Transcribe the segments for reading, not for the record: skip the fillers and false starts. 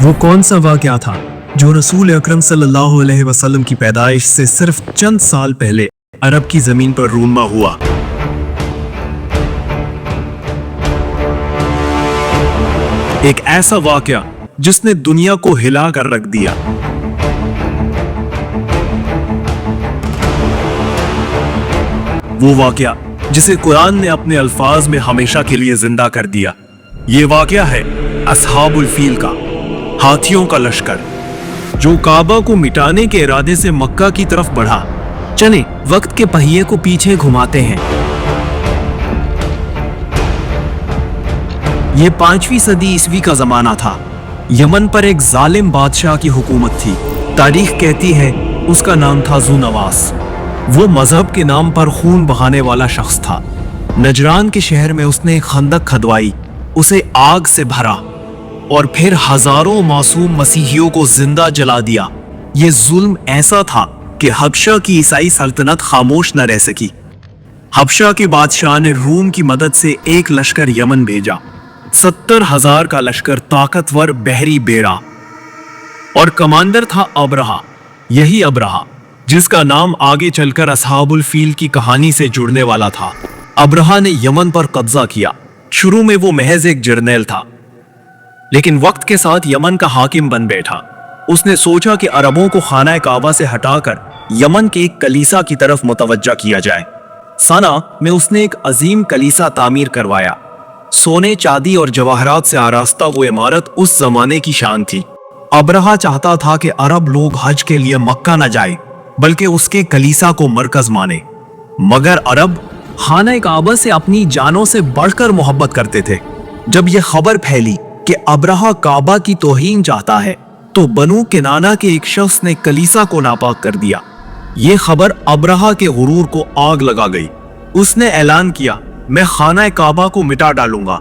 वो कौन सा वाक़या था जो रसूल अकरम सल्लल्लाहु अलैहि वसल्लम की पैदाइश से सिर्फ चंद साल पहले अरब की ज़मीन पर रूनमा हुआ? एक ऐसा वाक़या जिसने दुनिया को हिला कर रख दिया। वो वाक़या जिसे कुरान ने अपने अल्फाज में हमेशा के लिए जिंदा कर दिया। ये वाक़या है असहाबुल फील का, हाथियों का लश्कर, जो काबा को मिटाने के इरादे से मक्का की तरफ बढ़ा। चले वक्त के पहिए को पीछे घुमाते हैं। ये 5वीं सदी ईस्वी का जमाना था। यमन पर एक जालिम बादशाह की हुकूमत थी। तारीख कहती है उसका नाम था ज़ुनवास। वो मजहब के नाम पर खून बहाने वाला शख्स था। नजरान के शहर में उसने एक खंदक खदवाई, उसे आग से भरा और फिर हजारों मासूम मसीहियों को जिंदा जला दिया। ये जुल्म ऐसा था कि हबशा की ईसाई सल्तनत खामोश न रह सकी। हबशा के बादशाह ने रूम की मदद से एक लश्कर यमन भेजा। 70,000 का लश्कर, ताकतवर बहरी बेड़ा, और कमांडर था अब्रहा। यही अब्रहा जिसका नाम आगे चलकर असहाबुल फील की कहानी से जुड़ने वाला था। अब्रहा ने यमन पर कब्जा किया। शुरू में वो महज एक जर्नैल था, लेकिन वक्त के साथ यमन का हाकिम बन बैठा। उसने सोचा कि अरबों को खाना काबा से हटाकर यमन के एक कलीसा की तरफ मुतवज्जा किया जाए। सना में उसने एक अजीम कलीसा तामीर करवाया। सोने, चांदी और जवाहरात से आरास्ता वो इमारत उस जमाने की शान थी। अब्रहा चाहता था कि अरब लोग हज के लिए मक्का न जाए, बल्कि उसके कलीसा को मरकज माने। मगर अरब खाना काबा से अपनी जानों से बढ़कर मोहब्बत करते थे। जब यह खबर फैली कि अब्रहा काबा की तौहीन चाहता है, तो बनु किनाना के एक शख्स ने कलीसा को नापाक कर दिया। यह खबर अब्रहा के गुरूर को आग लगा गई। उसने ऐलान किया, मैं खाना काबा को मिटा डालूंगा।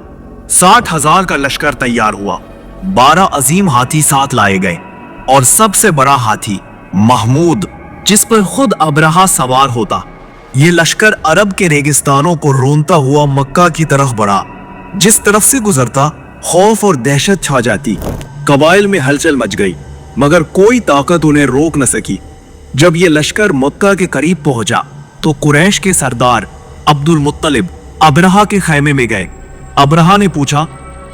60,000 का लश्कर तैयार हुआ। 12 अजीम हाथी साथ लाए गए, और सबसे बड़ा हाथी महमूद, जिस पर खुद अब्रहा सवार होता। ये लश्कर अरब के रेगिस्तानों को रोंता हुआ मक्का की तरफ बढ़ा। जिस तरफ से गुजरता, खौफ और दहशत छा जाती। कबाइल में हलचल मच गई, मगर कोई ताकत उन्हें रोक न सकी। जब ये लश्कर मक्का के करीब पहुंचा, तो कुरैश के सरदार अब्दुल मुत्तलिब अब्रहा के खैमे में गए। अब्रहा ने पूछा,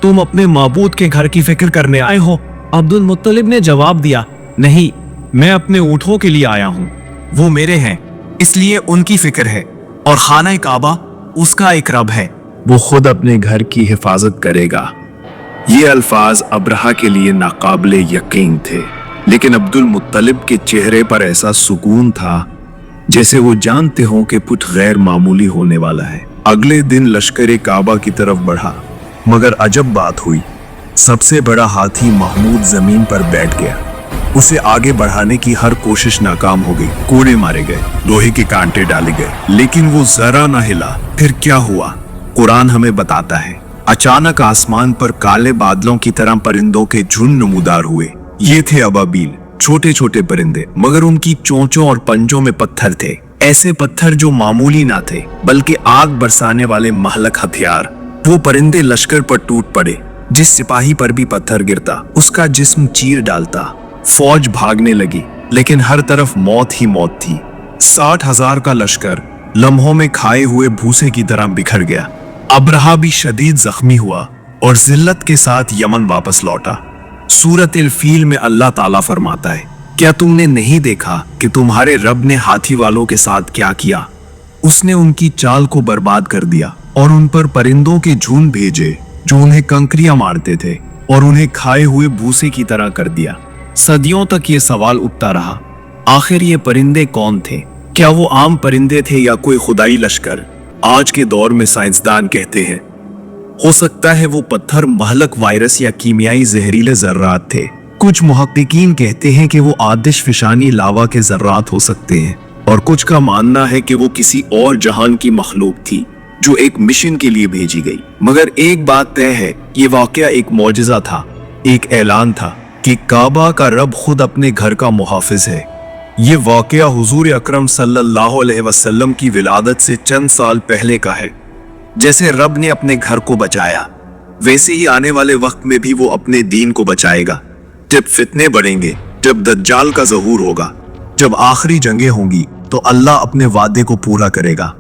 तुम अपने माबूद के घर की फिक्र करने आए हो? अब्दुल मुत्तलिब ने जवाब दिया, नहीं, मैं अपने ऊँटों के लिए आया हूँ। वो मेरे हैं, इसलिए उनकी फिक्र है, और खाना काबा उसका एक रब है। वो खुद अपने घर की हिफाजत करेगा। ये अल्फाज अब्रहा के लिए नाकाबिले यकीन थे, लेकिन अब्दुल मुत्तलिब के चेहरे पर ऐसा सुकून था जैसे वो जानते हों कि कुछ गैर मामूली होने वाला है। अगले दिन लश्कर काबा की तरफ बढ़ा, मगर अजब बात हुई। सबसे बड़ा हाथी महमूद जमीन पर बैठ गया। उसे आगे बढ़ाने की हर कोशिश नाकाम हो गई। कोड़े मारे गए, लोहे के कांटे डाले गए, लेकिन वो जरा ना हिला। फिर क्या हुआ? कुरान हमें बताता है, अचानक आसमान पर काले बादलों की तरह परिंदों के झुंड नमूदार हुए। ये थे अबाबील, छोटे छोटे परिंदे, मगर उनकी चोंचों और पंजों में पत्थर थे। ऐसे पत्थर जो मामूली ना थे, बल्कि आग बरसाने वाले महलक हथियार। वो परिंदे लश्कर पर टूट पड़े। जिस सिपाही पर भी पत्थर गिरता, उसका जिस्म चीर डालता। फौज भागने लगी, लेकिन हर तरफ मौत ही मौत थी। 60,000 का लश्कर लम्हों में खाए हुए भूसे की तरह बिखर गया। अब्रहा भी शदीद जख्मी हुआ और जिल्लत के साथ यमन वापस लौटा। सूरत अल फील में अल्लाह ताला फरमाता है, क्या तुमने नहीं देखा कि तुम्हारे रब ने हाथी वालों के साथ क्या किया? उसने उनकी चाल को बर्बाद कर दिया और उन पर परिंदों के झुंड भेजे जो उन्हें कंकरियां मारते थे, और उन्हें खाए हुए भूसे की तरह कर दिया। सदियों तक ये सवाल उठता रहा, आखिर ये परिंदे कौन थे? क्या वो आम परिंदे थे या कोई खुदाई लश्कर? आज के दौर में साइंसदान कहते हैं, हो सकता है वो पत्थर महलक वायरस या कीमियाई जहरीले जर्रात थे। कुछ मुहक्किकीन कहते हैं कि वो आतिश फिशानी लावा के जर्रात हो सकते हैं, और कुछ का मानना है कि वो किसी और जहान की मखलूक थी जो एक मिशन के लिए भेजी गई। मगर एक बात तय है, ये वाकया एक मौजिज़ा था, एक ऐलान था कि काबा का रब खुद अपने घर का मुहाफिज है। ये वाकया हुजूर अकरम सल्लल्लाहु अलैहि वसल्लम की विलादत से चंद साल पहले का है। जैसे रब ने अपने घर को बचाया, वैसे ही आने वाले वक्त में भी वो अपने दीन को बचाएगा। जब फितने बढ़ेंगे, जब दज्जाल का ज़हूर होगा, जब आखिरी जंगें होंगी तो अल्लाह अपने वादे को पूरा करेगा।